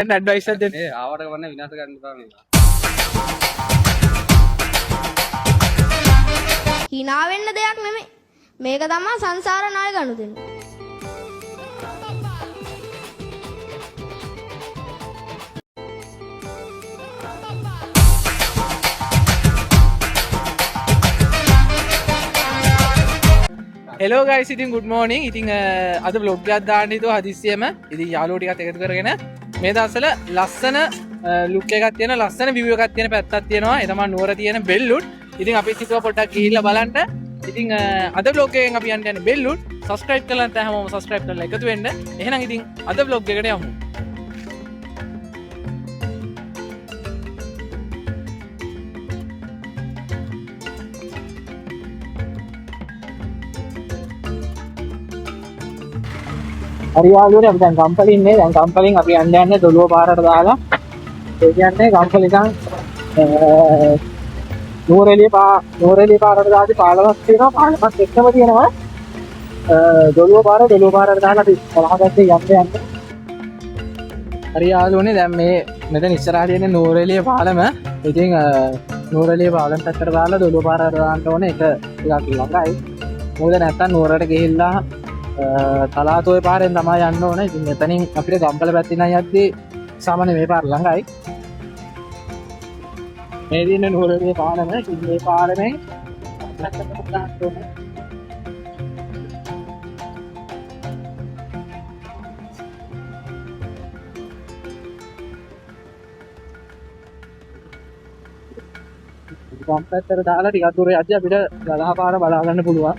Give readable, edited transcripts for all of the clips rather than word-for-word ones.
Advice එකක් දෙන්න. ආවට ගමන් විනාශ කරන්න එපා මේක. hina වෙන්න දෙයක් නෙමෙයි. මේක තමයි සංසාර ණය ගනුදෙනු. හෙලෝ ගයිස්, ඉතින් good morning. ඉතින් අද vlog එකක් දාන්න හිතුවා හදිස්සියෙම. ඉතින් යාළුවෝ ටිකත් එකතු කරගෙන මේ දවස්වල ලස්සන look එකක් තියෙන, ලස්සන view එකක් තියෙන පැත්තක් තියෙනවා. ඒ තමයි නුවර තියෙන බෙල්ලුඩ්. ඉතින් අපි හිතුවා පොඩ්ඩක් ගිහිල්ලා බලන්න. ඉතින් අද vlog එකෙන් අපි යන්න යන්නේ බෙල්ලුඩ්. subscribe කරලා නැත්නම් හැමෝම subscribe කරලා එකතු වෙන්න. එහෙනම් ඉතින් අද vlog එකට යමු. හරි යාළුවනේ, අපි දැන් ගම්පල ඉන්නේ. දැන් ගම්පලෙන් අපි යන්නේ දොළුව පාරට දාලා. ඒ කියන්නේ ගම්පල ඉඳන් නුවරඑළිය පාරට දාලා පාලමක් තියෙනවා. පාලමක් එක්කම තියෙනවා දොළුව පාරට දාලා අපි පළහගත්තේ යන්න. හරි යාළුවනේ, දැන් මේ මෙතන ඉස්සරහා තියෙන නුවරඑළිය පාලම. ඉතින් නුවරඑළිය පාලම පැත්තට දාලා දොළුව පාරට දාන්න ඕනේ. ඒක ටිකක් ළඟයි. මොකද නැත්තම් නුවරට ගිහිල්ලා තලාතෝය පාරෙන් තමයි යන්න ඕනේ. ඉතින් මෙතනින් අපිට ගම්පල පැත්තෙන් යද්දී සාමාන්‍ය මේ පාර ළඟයි. මේ දින නුවරඑළිය පාලම. ඉතින් මේ පාලමෙන් පැත්තකට දාන්න ඕනේ. ගම් පැත්තට දාලා ටිකක් දුර යද්දී අපිට ගලහ පාර බලා ගන්න පුළුවන්.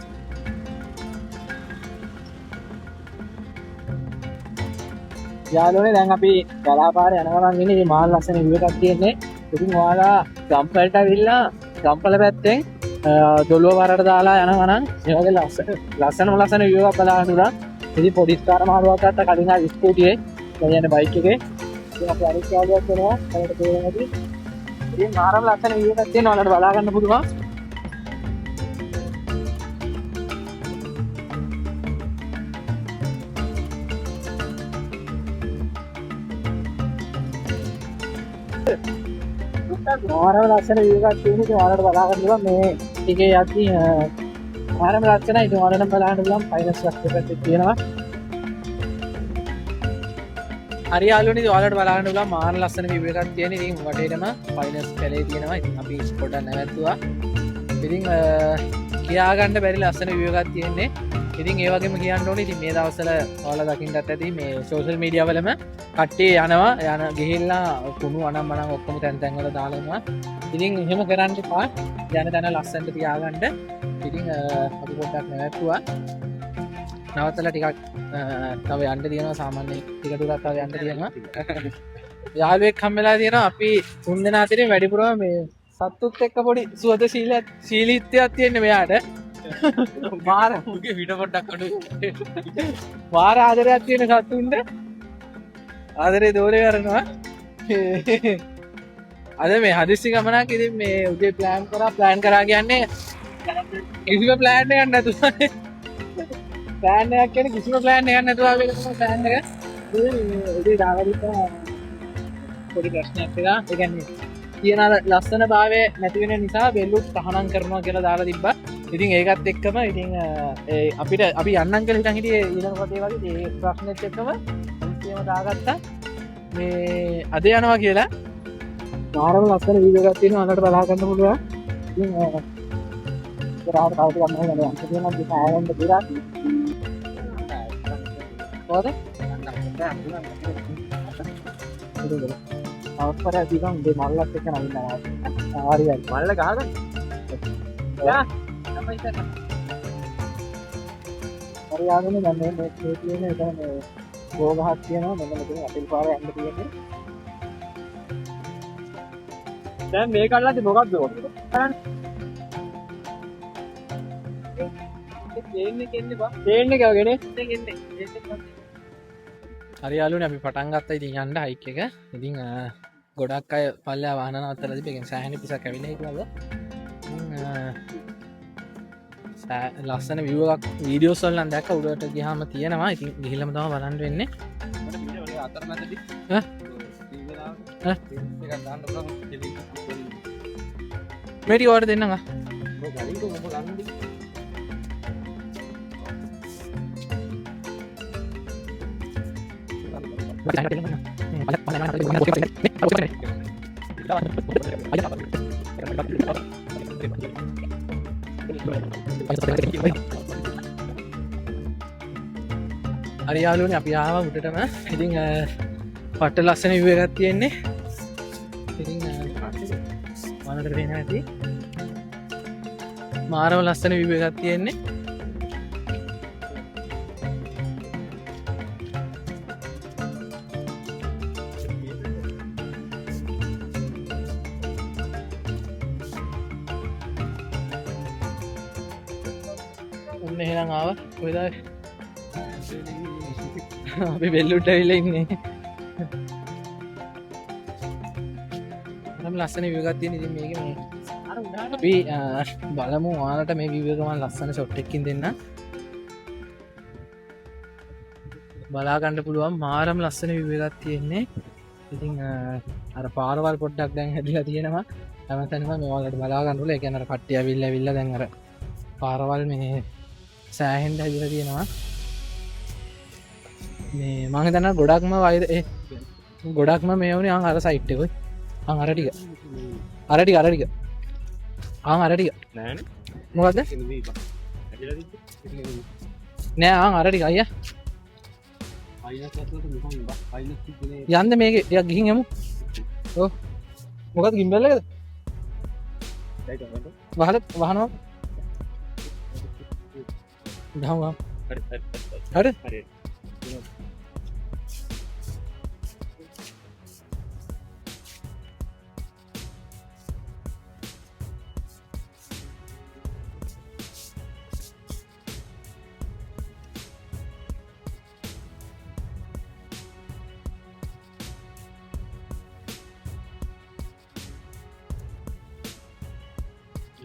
යාළුවනේ, දැන් අපි ගලාපාරේ යනවා නම් ඉන්නේ. මේ මාල් ලස්සන view එකක් තියෙන්නේ. ඉතින් ඔයාලා ගම්පලට ඇවිල්ලා ගම්පල පැත්තෙන් දොළුව පාරට දාලා යනවා නම් මේ වගේ ලස්සන view එකක් බලන්න උනා. ඉතින් පොඩි ස්කාර මාරුවක් ගත්ත කලින් ආ ස්කූටියේ කියන්නේ බයික් එකේ. ඉතින් අපි අනිත් යාළුවෙක් වෙනවා. අපිට තේරෙන්නේ. ඉතින් මාරම ලස්සන view එකක් තියෙනවා. ඔයාලට බලා ගන්න පුළුවන්. මාරම ලස්සන view එකක් තියෙන. ඉතින් ඔයාලට බලා ගන්න පුළුවන්. මේ ටිකේ යද්දී මාරම ලස්සනයි. ඉතින් ඔයාලට බලන්න පුළුවන්. ෆයිනස් එකක් තියෙනවා. හරි යාළුවනේ, ඉතින් ඔයාලට බලන්න පුළුවන් මාර ලස්සන view එකක් තියෙන. ඉතින් වටේටම ෆයිනස් කැලේ තියෙනවා. ඉතින් අපි පොඩ්ඩක් නැවතුවා. ඉතින් කියා ගන්න බැරි ලස්සන view එකක් තියෙන්නේ. ඉතින් ඒ වගේම කියන්න ඕනේ, ඉතින් මේ දවස්වල ඔයාලා දකින්නත් ඇති මේ සෝෂල් මීඩියා වලම කට්ටිය යන ගිහිල්ලා කුණු අනම්මනම් ඔක්කොම තැන් වල දාලා යනවා. ඉතින් එහෙම කරන්න එපා. යන තැන ලස්සනට තියාගන්න. ඉතින් අපි පොඩ්ඩක් නැවතුවා. නවත්තලා ටිකක් තව යන්න තියෙනවා. සාමාන්‍ය ටික දුරක් තව යන්න තියෙනවා. යාළුවෙක් හම්බෙලා තියෙනවා. අපි තුන් දෙනා අතරින් වැඩිපුරම මේ සත්තුත් එක්ක පොඩි සුවදශීලීත්වයක් තියෙන්නේ මෙයාට. මාර උගේ විඩ පොඩ්ඩක් අඩුයි. මාර ආදරයක් තියෙන සත්තුන්ට ආදරේ දෝරේ කරනවා. අද මේ හදිස්සි ගමනක්. ඉතින් මේ උදේ ප්ලෑන් කරා කියන්නේ කිසිම ප්ලෑන් එකක් නැතුව. ප්ලෑන් එකක් කියන්නේ කිසිම ප්ලෑන් එකක් නැතුව ආවේ තමයි ප්ලෑන් එක. උදේ දාගන්න පොඩි ප්‍රශ්නයක් තියලා. ඒ කියන්නේ කියන ලස්සන භාවය නැති වෙන නිසා බෙල්ලුත් තහනම් කරනවා කියලා දාලා තිබ්බා. ඉතින් ඒකත් එක්කම ඉතින් අපි යන්නම් කියලා හිතන් හිටියේ ඊළඟ පොතේ වගේ ඒ ප්‍රශ්නෙත් එක්කම අනිත්‍යම දාගත්තා. මේ අද යනවා කියලා. මාරම ලස්සන වීඩියෝ එකක් තියෙනවා. අන්නට බලා ගන්න පුළුවන්. ඉතින් ඉස්සරහට තව ටිකක් මම යනවා. කියනවා දිහාවෙන් දෙලා. කොහොමද? අවස්ථාවක් දීගම් මේ මල්ලත් එක්ක නවින්නවා. හරි හරි. මල්ල ගහගන්න. යා. තමයි ඉතින්. හරි ආගමනේ දැන් මේ තියෙන එක මේ ගෝගහක් තියෙනවා. මෙන්න මෙතන අපිල් පාරේ යන්න තියෙන්නේ. දැන් මේක අල්ලද්දි මොකක්ද ඕනේ? ප්ලේන් එකේ එන්නේ බා. ප්ලේන් එක වගේනේ. එන්නේ. හරි යාළුවනේ, අපි පටන් ගත්තා ඉතින් යන්න හයික් එක. ඉතින් ගොඩක් අය පල්ලෙහා වාහන නවත්තලා තිබෙන සෑහෙන පිසක් ඇවිල්ලා හිටවද. ලස්සන view එකක් වීඩියෝස් වල නම් දැක්ක. උඩට ගියාම තියෙනවා. ඉතින් ගිහිල්ලාම තමයි බලන්න වෙන්නේ. එකක් දාන්න පුළුවන් කෙලින් මේ ටික ඔයාලට දෙන්නම් ආ. ඔබ ගලින්කෝ ඔබ ගන්නදී හරි යාළුවනේ අපි ආවා උඩටම. ඉතින් පට්ට ලස්සන view එකක් තියෙන්නේ. ඉතින් වලට පේන ඇති. මාරම ලස්සන view එකක් තියෙන්නේ. ඔන්න එහෙනම් ආවා. කොහෙද අපි බෙල්ලුට ඇවිල්ලා ඉන්නේ. නම් ලස්සන view එකක් තියෙන. ඉතින් මේකේ මේ අපි බලමු ඔයාලට මේ view එක මම ලස්සන shot එකකින් දෙන්න. බලා ගන්න පුළුවන් මාරම ලස්සන view එකක් තියෙන්නේ. ඉතින් අර පාරවල් පොඩ්ඩක් දැන් හැදිලා තියෙනවා. හැමතැනම මේ ඔයාලට බලා ගන්න ඕනේ. ඒ කියන්නේ අර කට්ටිය ඇවිල්ලා දැන් අර පාරවල් මේ සෑහෙන්න හැදිලා තියෙනවා. මේ මම හිතනවා ගොඩක්ම මේ වුණේ අර සයිට් එක. අර ටික අර ටික නෑනේ මොකද්ද එන්නේ බා ඇදලා දිද්දි නෑ අර ටික අයියා අයියා කැටලට මෙහොන් බා අයියා කිව්නේ යන්න මේකේ ටිකක් ගිහින් යමු. ඔව් මොකද්ද ගිම්බල් එකද වහනවා ගහමු හරි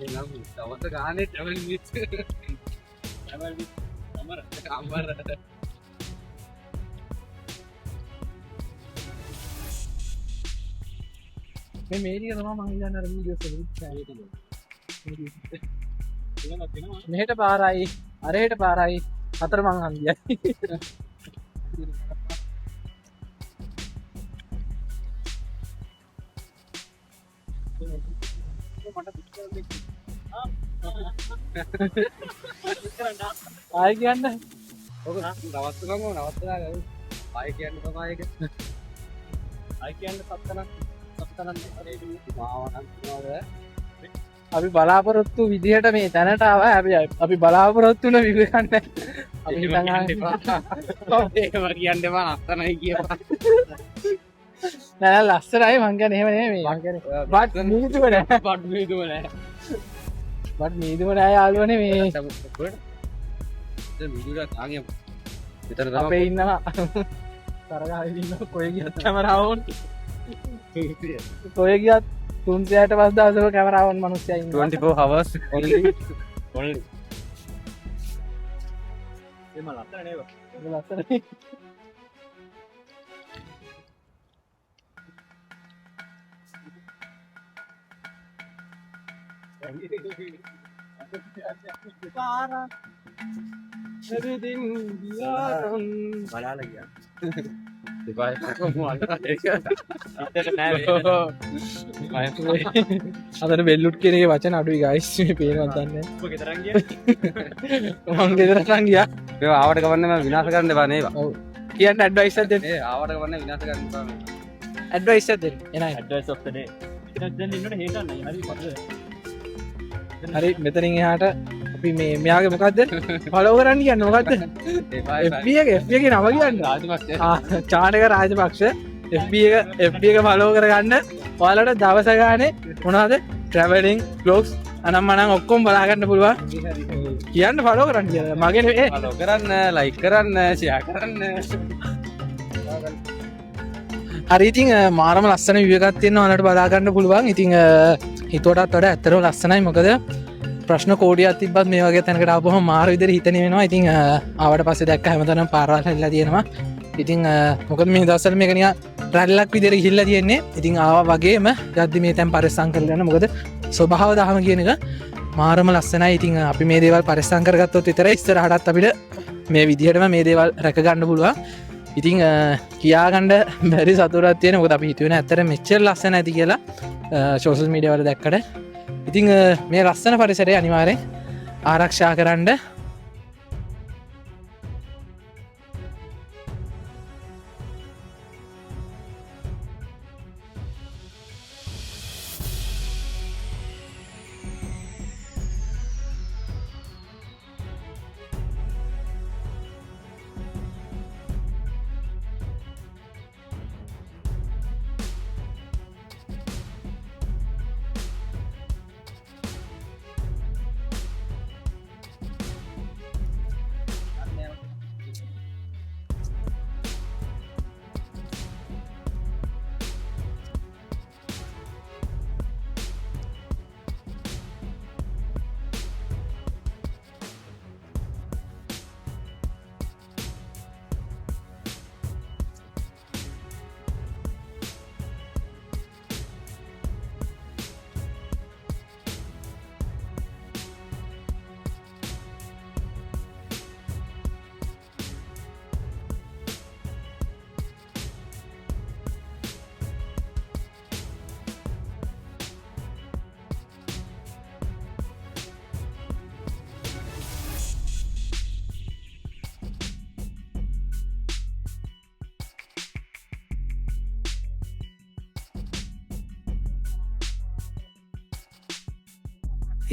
නම් දවස් ගානේ ට්‍රැවල් විත් අමර මේ මේරිය තමයි මම ඉඳන් අර වීඩියෝස් වලට මෙහෙට පාරයි අරහෙට පාරයි අතර මං හන්දියයි ආයි කියන්න ඔක දවස් තුනක් නවත්තලා ගමු ආයි කියන්න තමයි ඒක ආයි කියන්න සත්තනක් අපි බලාපොරොත්තු විදිහට මේ තැනට ආවා. අපි බලාපොරොත්තු වෙන view එකක් නැහැ. අපි හිතන් ඒකම කියන්න එපා අත්තනයි කියපන් නෑ ලස්සනයි මං කියන්නේ එහෙම නෙමෙයි මං කියන්නේ බට් නීදුව නෑ බට් නීදුව නෑ යාළුවනේ මේ දැන් වීඩියෝ එක තාගියම විතර අපේ ඉන්නවා තරගාවේ ඉන්න කොයි ගියත් කැමරාව ඕන් කොයි ගියත් 365 දවසක කැමරාව ඕන් මිනිස්සයා ඉන්නවා 24 hours only එම ලස්සන නේද ලස්සනයි everything බලාලා ගියා දෙපාරක් අතන බෙල්ලුට් කියන එකේ වචන අඩුයි ගයිස් මේ පේනවත් දන්නේ ඔබ ගෙදරන් ගියා මං ගෙදරට ගියා ඒ ආවට ගමන්නේ මම විනාශ කරන්න එපා නේද ඔව් කියන්න ඇඩ්වයිස් එකක් දෙන්න ඒ ආවට ගමන්නේ විනාශ කරන්න එපා ඇඩ්වයිස් එකක් දෙන්න එනයි ඇඩ්වයිස් ඔෆ් ද ඩේ ඉතින් දැන් ඉන්නට හේතන්නේ හරි පස්සේ හරි මෙතනින් එහාට අපි මේ මෙයාගේ මොකද්ද ෆලෝ කරන්න කියන්නේ මොකද්ද FB එක නම කියන්නේ රාජපක්ෂ චානක රාජපක්ෂ FB එක ෆලෝ කරගන්න ඔයාලට දවස ගානේ මොනවද ට්‍රැවලින් බ්ලොග්ස් අනම් මනම් ඔක්කොම බලා ගන්න පුළුවන් කියන්න ෆලෝ කරන්න කියලා මගේ නෙවෙයි ෆලෝ කරන්න ලයික් කරන්න ෂෙයා කරන්න හරි ඉතින් මාරම ලස්සන view එකක් තියෙනවා ඔයාලට බලා ගන්න පුළුවන් ඉතින් හිතුවටත් වඩා ඇත්තටම ලස්සනයි මොකද ප්‍රශ්න කෝඩියක් තිබ්බත් මේ වගේ තැනකට ආවම මාර විදිහට හිතෙන වෙනවා ඉතින් ආවට පස්සේ දැක්ක හැමතැනම පාරවල් හැදලා තියෙනවා ඉතින් මොකද මේ දවස්වල මේක නිකන් රැල්ලක් විදිහට ගිහිල්ලා තියෙන්නේ. ඉතින් ආවා වගේම යද්දි මේ තැන් පරිස්සම් කරලා යන්න. මොකද ස්වභාව දහම කියන එක මාරම ලස්සනයි. ඉතින් අපි මේ දේවල් පරිස්සම් කරගත්තොත් විතරයි ඉස්සරහටත් අපිට මේ විදිහටම මේ දේවල් රැක ගන්න පුළුවන්. ඉතින් කියාගන්න බැරි සතුටක් තියෙන. මොකද අපි හිතුවේ නෑ ඇත්තට මෙච්චර ලස්සන ඇති කියලා සෝෂල් මීඩියා වල දැක්කට. ඉතින් මේ ලස්සන පරිසරය අනිවාර්යෙන් ආරක්ෂා කරන්න.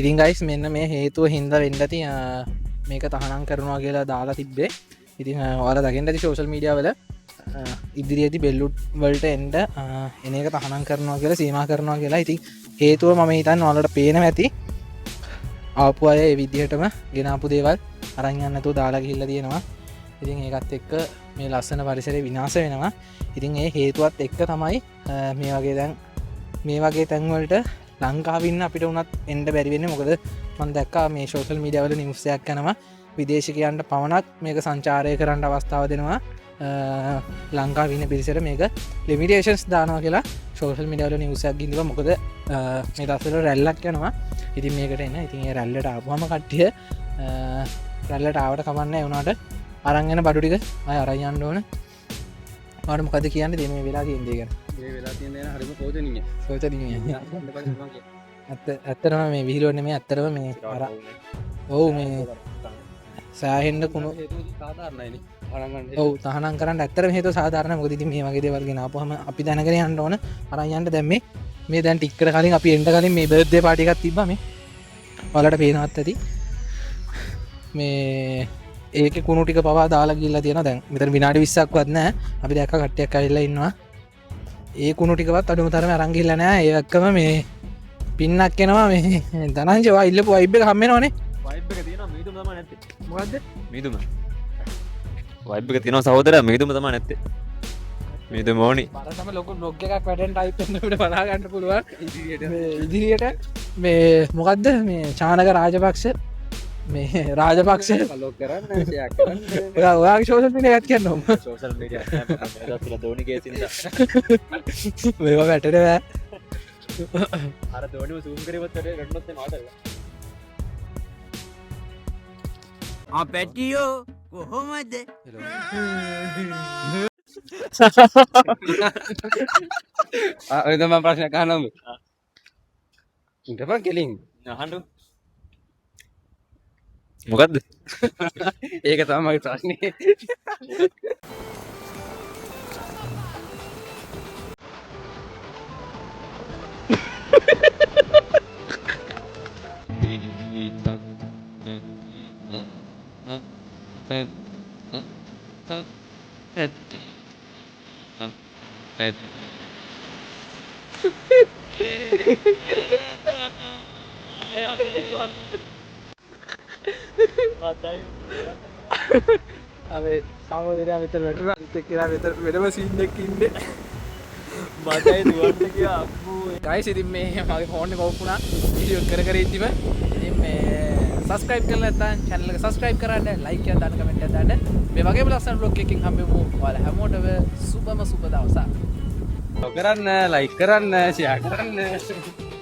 ඉතින් ගයිස් මෙන්න මේ හේතුව හින්දා වෙන්න ඇති මේක තහනම් කරනවා කියලා දාලා තිබ්බේ. ඉතින් ඔයාලා දකින්න ඇති සෝෂල් මීඩියා වල ඉදිරියේදී බෙල්ලුඩ් වලට එන්න එන එක තහනම් කරනවා කියලා සීමා කරනවා කියලා. ඉතින් හේතුව මම හිතන්නේ ඔයාලට පේනවා ඇති. ආපු අය ඒ විදිහටම ගෙන ආපු දේවල් අරන් යන්න නැතුව දාලා ගිහිල්ලා තියෙනවා. ඉතින් ඒකත් එක්ක මේ ලස්සන පරිසරය විනාශ වෙනවා. ඉතින් ඒ හේතුවත් එක්ක තමයි මේ වගේ තැන් වලට ලංකාවින්න අපිට උනත් එන්ඩ බැරිවෙන්න. මොකද මන් දැක්කා මේ සෝෂල් මීඩියාවල නිවසයක් යනවා විදේශිකයන්ට පවනක් මේක සංචාරය කරන්න අවස්ථාව දෙනවා ලංකාවින්න පිරිසට මේක ලිමිටේෂන්ස් දානවා කියලා සෝෂල් මීඩියාවල නිවසයක් ගින්දිව. මොකද මේ දස්සල රැල්ලක් යනවා. ඉතින් මේකට එන්න. ඉතින් ඒ රැල්ලට ආපුවම කට්ටිය රැල්ලට ආවට කමන්න එවුණාට අරංගෙන බඩු ටික අය අරන් යන්න ඕන. ඔයාලට මොකද කියන්න තියෙන්නේ මේ වෙලා තියෙන දේ ගැන? මේ වෙලා තියෙන දේ හරිම සෝචනීය. සෝචනීය. ඇත්තටම මේ විහිළුව නෙමෙයි. ඇත්තටම මේ අර ඔව් මේ සෑහෙන්න කුණු සාධාරණයිනේ. ඔව් තහනම් කරන්න ඇත්තටම හේතුව සාධාරණයි. මොකද ඉතින් මේ වගේ දේවල් ගෙන ආපුවම අපි දැනගෙන යන්න ඕන. අරන් යන්න දැන් මේ දැන් ටික්කට කලින් අපි එන්න කලින් මේ බර්ත්ඩේ පාටි එකක් තිබ්බා මේ. ඔයාලට පේනවත් ඇති. මේ ඒක කුණු ටික පවා දාලා ගිහිල්ලා තියෙනවා. දැන් මෙතන විනාඩි 20ක්වත් නැහැ. අපි දැක්ක කට්ටියක් ඇවිල්ලා ඉන්නවා. ඒ කුණු ටිකවත් අඩුම තරමේ අරන් ගිහිල්ලා නැහැ. ඒ එක්කම මේ පින්නක් එනවා මේ ධනංජය වා ඉල්ලපු වයිබ් එක හම් වෙනවනේ. වයිබ් එක තියෙනවා මීදුම තමයි නැත්තේ. මොකද්ද? මීදුම. වයිබ් එක තියෙනවා සහෝදරයා මීදුම තමයි නැත්තේ. මීදුම ඕනි. බරටම ලොකු බ්ලොග් එකක් වැඩෙන් ටයිප් වෙන්න අපිට බලා ගන්න පුළුවන්. ඉදිරියට මේ මොකද්ද මේ චානක රාජපක්ෂ මේ රාජපක්ෂ ෆලෝ කරන්න ෂෙයා කරන්න. ඔයාගේ සෝෂල් මීඩියා එකක් කියන්න ඕම. සෝෂල් මීඩියා එකක් නෑ මම ධෝනි කේසින්ද. මේවා වැටෙන බෑ. අර ධෝනිව zoom කරේවත් වැඩේ රටනොත් එන ආඩල්ල. පැටියෝ කොහොමද? ඔය තමයි ප්‍රශ්නයක් අහන්නම. ඉඳපන් කෙලින්. අහන්න. මොකද්ද? ඒක තමයි මගේ ප්‍රශ්නේ. අපේ සහෝදරයා මෙතන වැටුණා. ඉතින් කියලා මෙතන වෙනම සීන් එකක් ඉන්නේ. මටයි දුවන්න කියා අම්මෝ. ගයිස් ඉතින් මේ මගේ ෆෝන් එක ඔෆ් වුණා. වීඩියෝ කර ඉද්දිම ඉතින් මේ සබස්ක්‍රයිබ් කරලා නැත්නම් channel එක සබස්ක්‍රයිබ් කරන්න, like එකක් දාන්න, කමෙන්ට් එකක් දාන්න. මේ වගේම ලස්සන vlog එකකින් හම්බෙමු. ඔයාලා හැමෝටම සුබම සුබ දවසක්. කරන්න ලයික් කරන්න ෂෙයා කරන්න